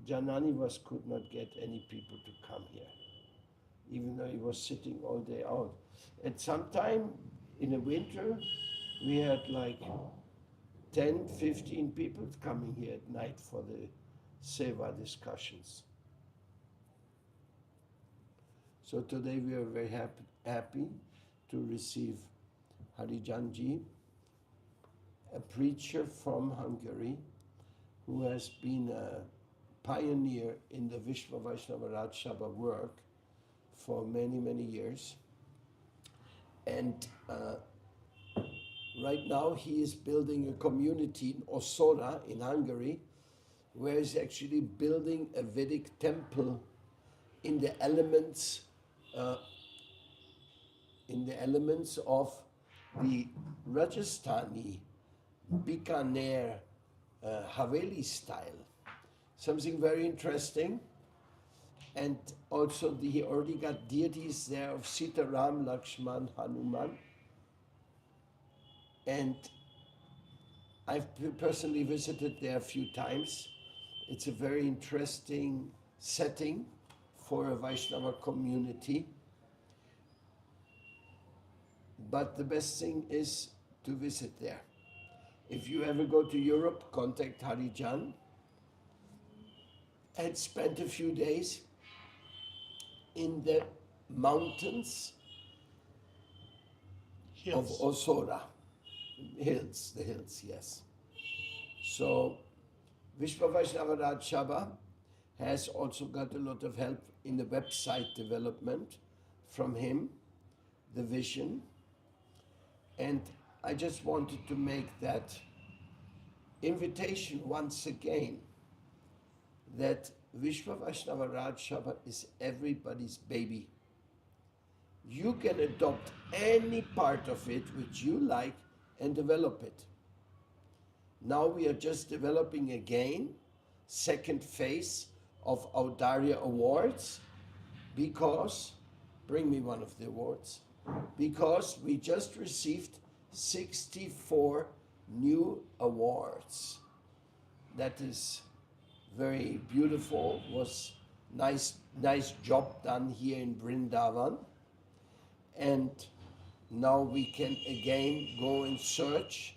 Janani could not get any people to come here, even though he was sitting all day out. At some time in the winter, we had like 10, 15 people coming here at night for the Seva discussions. So today we are very happy to receive Harijanji, a preacher from Hungary who has been a pioneer in the Vaishnava Rajsabha work for many, many years. And right now he is building a community in Osora in Hungary, where he's actually building a Vedic temple in the elements of the Rajasthani Bikaner Haveli style. Something very interesting. And also he already got deities there of Sita, Ram, Lakshman, Hanuman. And I've personally visited there a few times. It's a very interesting setting for a Vaishnava community. But the best thing is to visit there. If you ever go to Europe, contact Harijan. I had spent a few days in the mountains of Osora. The hills, yes. So, Vishwa Vaishnava Rajsabha has also got a lot of help in the website development from him, the vision. And I just wanted to make that invitation once again that Vishwa Vaishnava Rajsabha is everybody's baby. You can adopt any part of it which you like and develop it. Now we are just developing again, second phase of Audarya Awards, because, bring me one of the awards, because we just received 64 new awards. That is very beautiful, was nice job done here in Vrindavan. And now we can again go and search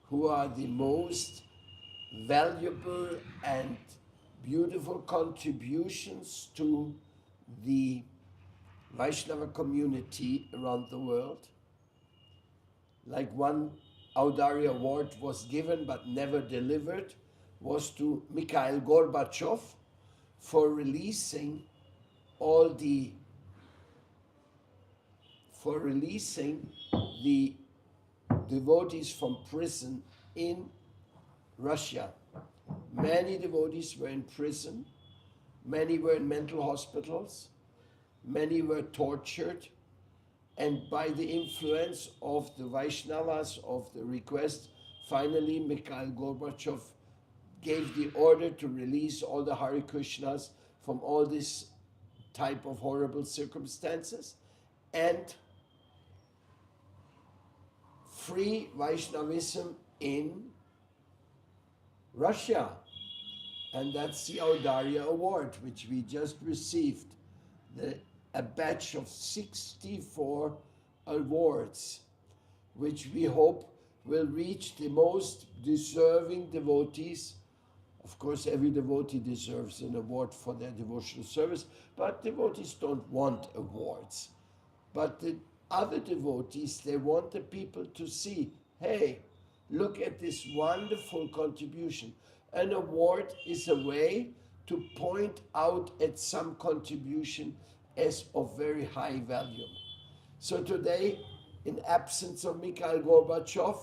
who are the most valuable and beautiful contributions to the Vaishnava community around the world. Like one Audarya Award was given but never delivered, was to Mikhail Gorbachev for releasing the devotees from prison in Russia. Many devotees were in prison, many were in mental hospitals, many were tortured, and by the influence of the Vaishnavas, of the request, finally Mikhail Gorbachev gave the order to release all the Hare Krishnas from all this type of horrible circumstances and free Vaishnavism in Russia. And that's the Audarya Award, which we just received. A batch of 64 awards, which we hope will reach the most deserving devotees. Of course, every devotee deserves an award for their devotional service, but devotees don't want awards. But the other devotees, they want the people to see, hey, look at this wonderful contribution. An award is a way to point out at some contribution as of very high value. So today, in absence of Mikhail Gorbachev,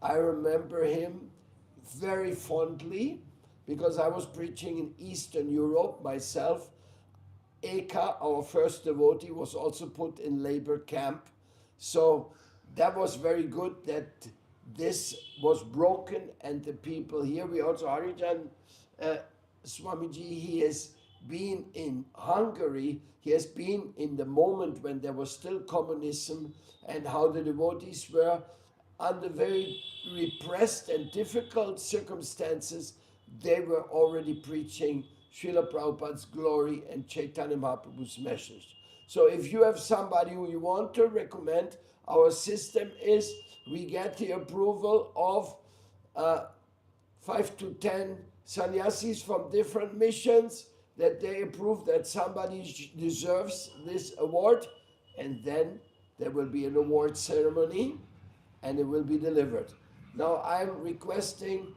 I remember him very fondly because I was preaching in Eastern Europe myself. Eka, our first devotee, was also put in labor camp. So that was very good that this was broken and the people here, we also, Harijan Swamiji, he has been in Hungary, he has been in the moment when there was still communism and how the devotees were under very repressed and difficult circumstances. They were already preaching Srila Prabhupada's glory and Chaitanya Mahaprabhu's message. So if you have somebody who you want to recommend, our system is we get the approval of 5 to 10 sannyasis from different missions that they approve that somebody deserves this award, and then there will be an award ceremony and it will be delivered. Now I'm requesting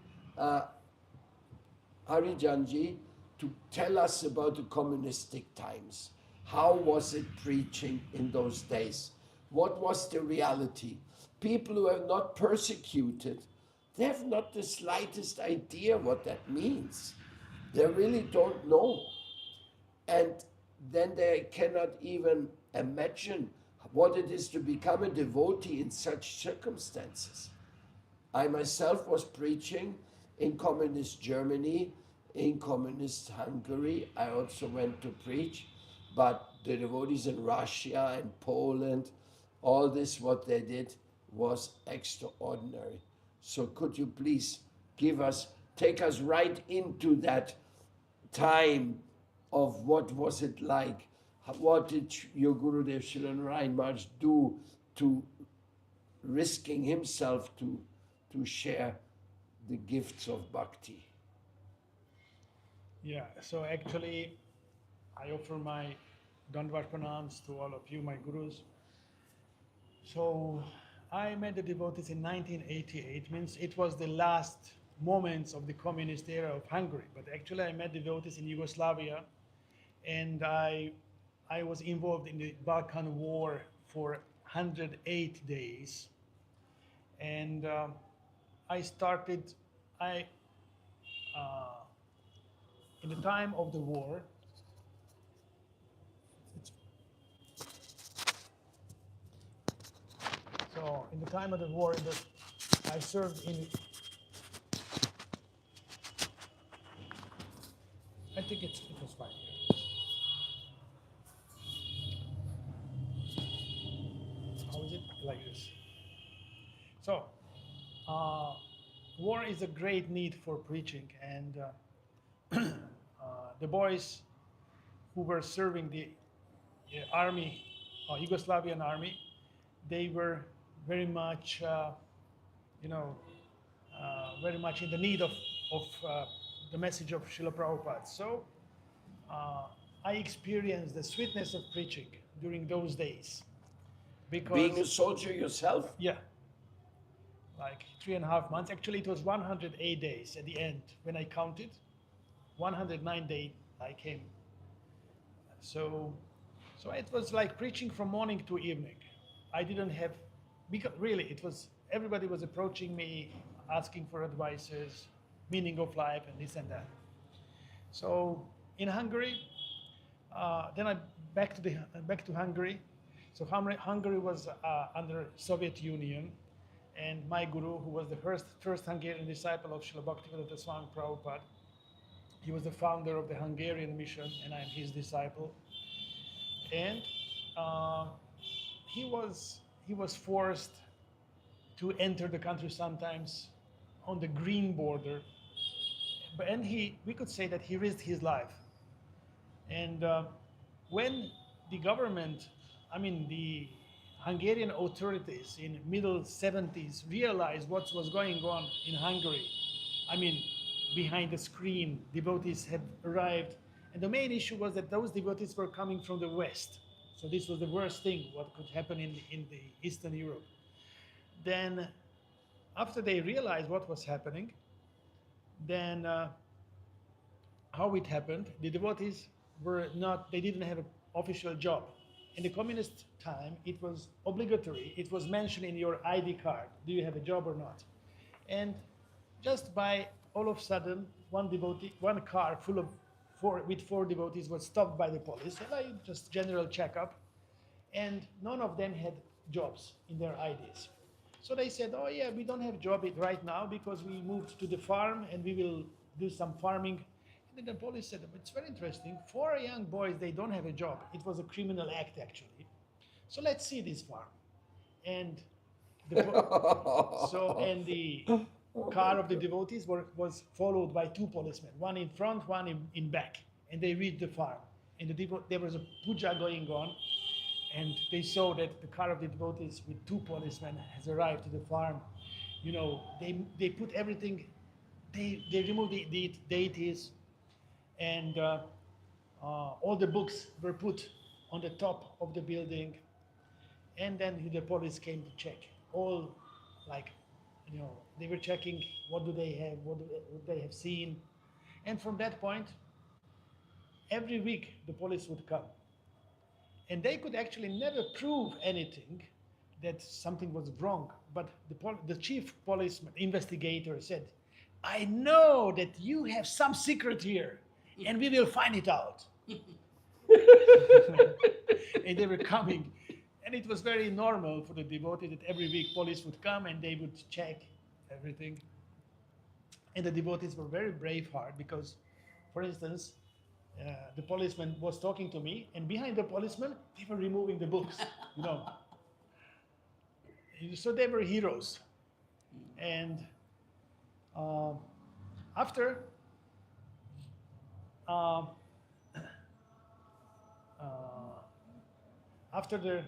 Harijanji to tell us about the communistic times. How was it preaching in those days? What was the reality? People who have not persecuted, they have not the slightest idea what that means. They really don't know. And then they cannot even imagine what it is to become a devotee in such circumstances. I myself was preaching in communist Germany, in communist Hungary. I also went to preach, but the devotees in Russia and Poland, all this what they did was extraordinary. So could you please take us right into that time of what was it like? What did your Gurudev Srila Narayan Maharaj do to risking himself to share the gifts of bhakti? Yeah, so actually, I offer my Dandvat pranams to all of you, my gurus. So I met the devotees in 1988, means it was the last moments of the communist era of Hungary. But actually, I met devotees in Yugoslavia, and I was involved in the Balkan War for 108 days. And I started, I in the time of the war, so in the time of the war, I served in, I think it was fine. How is it? Like this. So, war is a great need for preaching, and the boys who were serving the army, Yugoslavian army, they were very much, very much in the need of the message of Srila Prabhupada. So I experienced the sweetness of preaching during those days. Because, being a soldier yourself? Yeah, like 3.5 months. Actually, it was 108 days at the end when I counted. 109 days I came. So it was like preaching from morning to evening. I didn't have, because really it was, everybody was approaching me, asking for advices, meaning of life and this and that. So in Hungary, then I back to Hungary. So Hungary was under Soviet Union, and my guru, who was the first Hungarian disciple of Srila Bhaktivedanta Swami Prabhupada, he was the founder of the Hungarian mission, and I'm his disciple. And he was forced to enter the country sometimes on the green border, and we could say that he risked his life. And when the government, the Hungarian authorities in middle 70s realized what was going on in Hungary, behind the screen, devotees had arrived, and the main issue was that those devotees were coming from the West. So this was the worst thing what could happen in the Eastern Europe. Then, after they realized what was happening, then how it happened, the devotees they didn't have an official job. In the communist time, it was obligatory. It was mentioned in your ID card. Do you have a job or not? And just by all of a sudden, one car with four devotees was stopped by the police. And just general checkup, and none of them had jobs in their IDs. So they said, "Oh yeah, we don't have job right now because we moved to the farm and we will do some farming." And then the police said, "It's very interesting. 4 young boys, they don't have a job. It was a criminal act actually. So let's see this farm." And the car of the devotees was followed by two policemen, one in front, one in back, and they reached the farm. And there was a puja going on, and they saw that the car of the devotees with two policemen has arrived to the farm. You know, they put everything, they removed the deities, and all the books were put on the top of the building, and then the police came to check all, like, you know, they were checking what do they have, what they have seen, and from that point, every week the police would come, and they could actually never prove anything that something was wrong. But the chief policeman investigator said, "I know that you have some secret here, and we will find it out." And they were coming, and it was very normal for the devotee that every week police would come and they would check everything. And the devotees were very brave heart because, for instance, the policeman was talking to me, and behind the policeman they were removing the books, you know. So they were heroes. And after uh, after the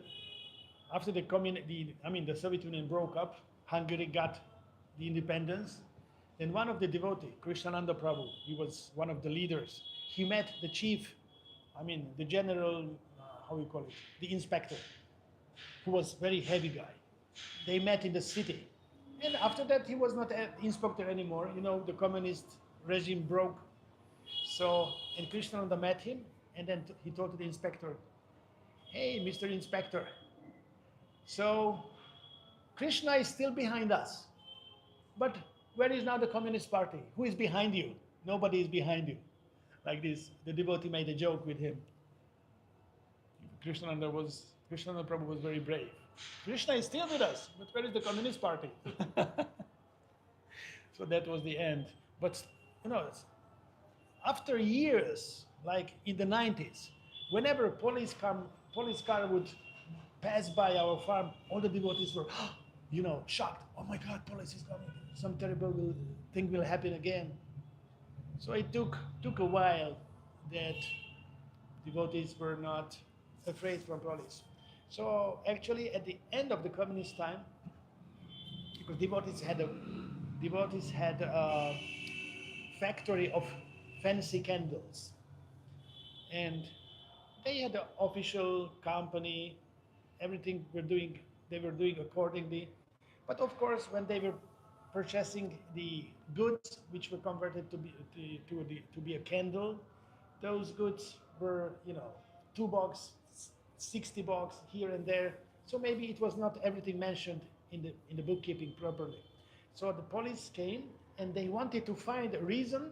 the Soviet Union broke up, Hungary got the independence. Then one of the devotees, Krishnananda Prabhu, he was one of the leaders. He met the chief, the general, how we call it, the inspector, who was very heavy guy. They met in the city. And after that, he was not an inspector anymore. You know, the communist regime broke. So, and Krishnananda met him, and then he told to the inspector, "Hey, Mr. Inspector, so Krishna is still behind us. But where is now the Communist Party? Who is behind you? Nobody is behind you." Like this, the devotee made a joke with him. Krishnananda Prabhu was very brave. "Krishna is still with us, but where is the Communist Party?" So that was the end. But, you know, after years, like in the 90s, whenever a police car would pass by our farm, all the devotees were, you know, shocked. "Oh my God, police is coming. Some terrible thing will happen again." So it took a while that devotees were not afraid from police. So actually, at the end of the communist time, because devotees had a factory of fancy candles, and they had an official company. Everything they were doing accordingly. But of course, when they were purchasing the goods, which were converted to be a candle, those goods were, you know, $2, 60 bucks here and there. So maybe it was not everything mentioned in the bookkeeping properly. So the police came and they wanted to find a reason.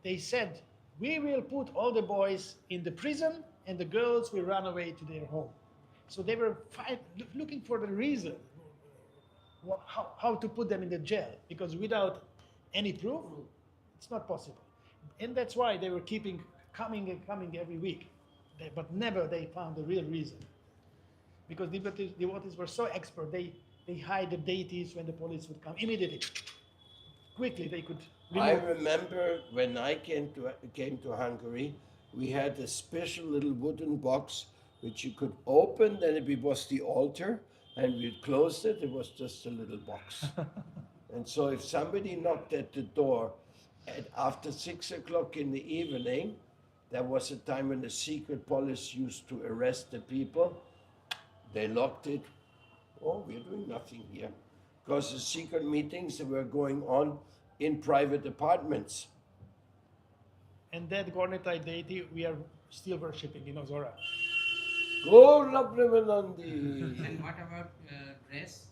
They said, "We will put all the boys in the prison and the girls will run away to their home." So they were looking for the reason, how to put them in the jail, because without any proof, it's not possible. And that's why they were coming and coming every week. But never they found the real reason. Because devotees were so expert, they hide the deities when the police would come. Immediately, quickly they could remove. I remember when I came to Hungary, we had a special little wooden box which you could open, then it was the altar, and we closed it, it was just a little box. And so if somebody knocked at the door after 6 o'clock in the evening, there was a time when the secret police used to arrest the people. They locked it. "Oh, we're doing nothing here." Because the secret meetings that were going on in private apartments. And that Gornitai deity we are still worshipping in Ozora. Gola Premanandi. And what about dress?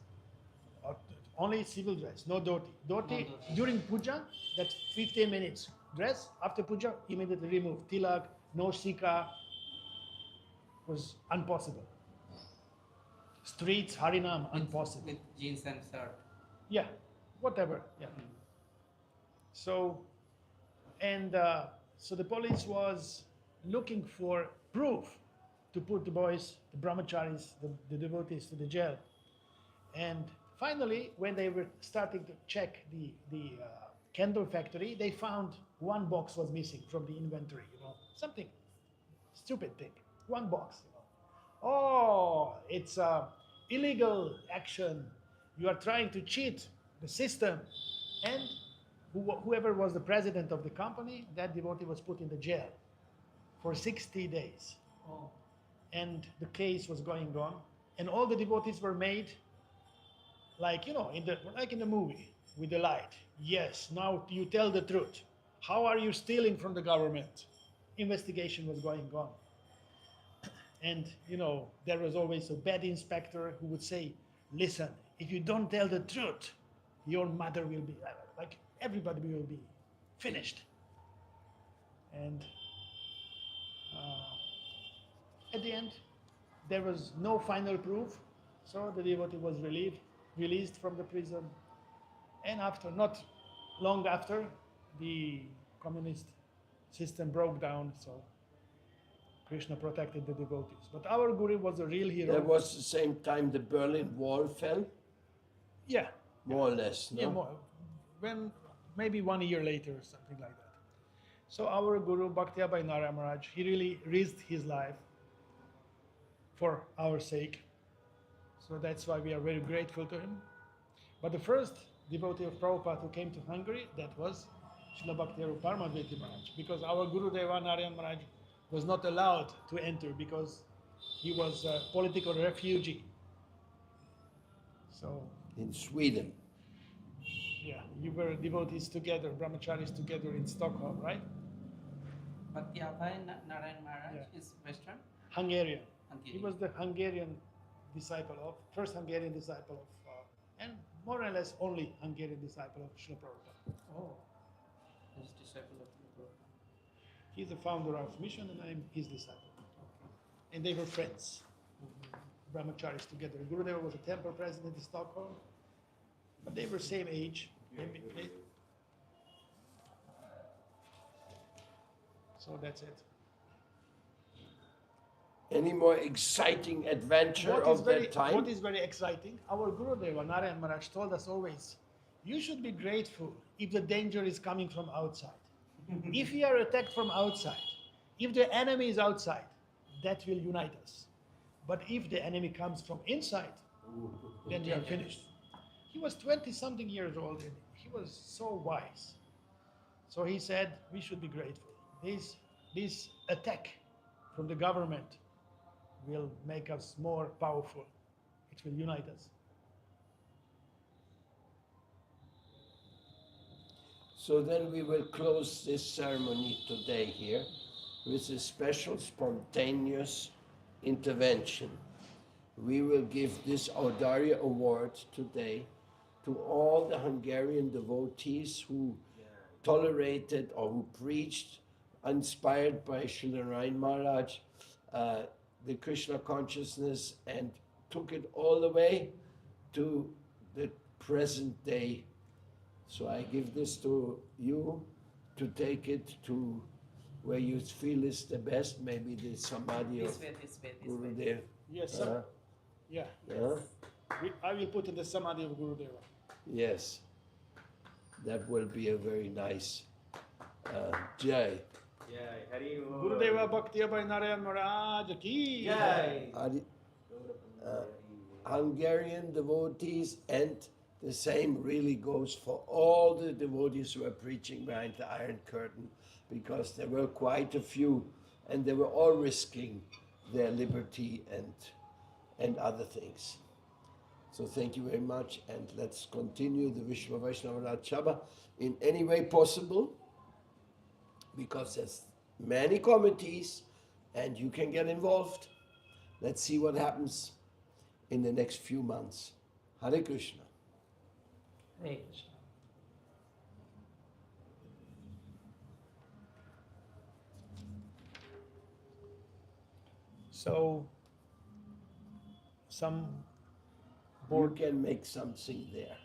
Only civil dress, no dhoti. Dhoti during puja, that's 15 minutes. Dress after puja, immediately remove. Tilak, no sika, was impossible. Streets, Harinam, impossible. With jeans and shirt. Yeah, whatever. Yeah. So, and so the police was looking for proof to put the boys, the brahmacharis, the devotees to the jail. And finally, when they were starting to check the candle factory, they found one box was missing from the inventory. Something stupid thing. One box. Oh, it's a illegal action. You are trying to cheat the system, and whoever was the president of the company, that devotee was put in the jail for 60 days. Oh. And the case was going on, and all the devotees were made like in the movie with the light. Yes, now you tell the truth. How are you stealing from the government? Investigation was going on, and there was always a bad inspector who would say, "Listen, if you don't tell the truth, your mother will be like everybody will be finished." And at the end, there was no final proof, so the devotee was released from the prison. And not long after, the communist system broke down, so Krishna protected the devotees. But our Guru was a real hero. That was the same time the Berlin Wall fell, Yeah, more or less, no? yeah, maybe 1 year later or something like that. So our Guru Bhakti Abhay Narayana Maharaj, he really risked his life for our sake. So that's why we are very grateful to him. But the first devotee of Prabhupada who came to Hungary, that was Srila Bhakti Paramadvaiti Maharaj, because our Guru Deva Narayan Maharaj was not allowed to enter because he was a political refugee. So, In Sweden. yeah, you were devotees together, brahmacharis together in Stockholm, right? Bhakti Abhay Narayan Maharaj Yeah. is Western. Hungarian. He Hungarian. was the first Hungarian disciple of, and more or less only Hungarian disciple of Srila Prabhupada. Oh. He's disciple of Guru. He's the founder of mission, and I'm his disciple. And they were friends, brahmacharis together. Gurudeva was a temple president in Stockholm, but they were same age. So that's it. Any more exciting adventure of that time? What is very exciting, our Gurudeva, Narayan Maharaj, told us always, you should be grateful if the danger is coming from outside. If we are attacked from outside, if the enemy is outside, that will unite us. But if the enemy comes from inside, then we are finished. He was 20-something years old, and he was so wise. So he said, we should be grateful. This attack from the government will make us more powerful. It will unite us. So then we will close this ceremony today here with a special spontaneous intervention. We will give this Audarya Award today to all the Hungarian devotees who tolerated or who preached, inspired by Srila Narayan Maharaj, the Krishna consciousness, and took it all the way to the present day. So I give this to you to take it to where you feel is the best, maybe the Samadhi of This way. Gurudev. Yes, sir. Yeah. I will put in the Samadhi of Gurudeva. Yes, that will be a very nice Jai. Jai Hari Om. Gurudeva Bhakti Abhay Narayan Maharaj ki. Jai. Hungarian devotees, and the same really goes for all the devotees who are preaching behind the Iron Curtain, because there were quite a few, and they were all risking their liberty and other things. So thank you very much, and let's continue the Vishwa Vaishnava Rajsabha in any way possible, because there's many committees and you can get involved. Let's see what happens in the next few months. Hare Krishna. Hare Krishna. So, some You can make something there.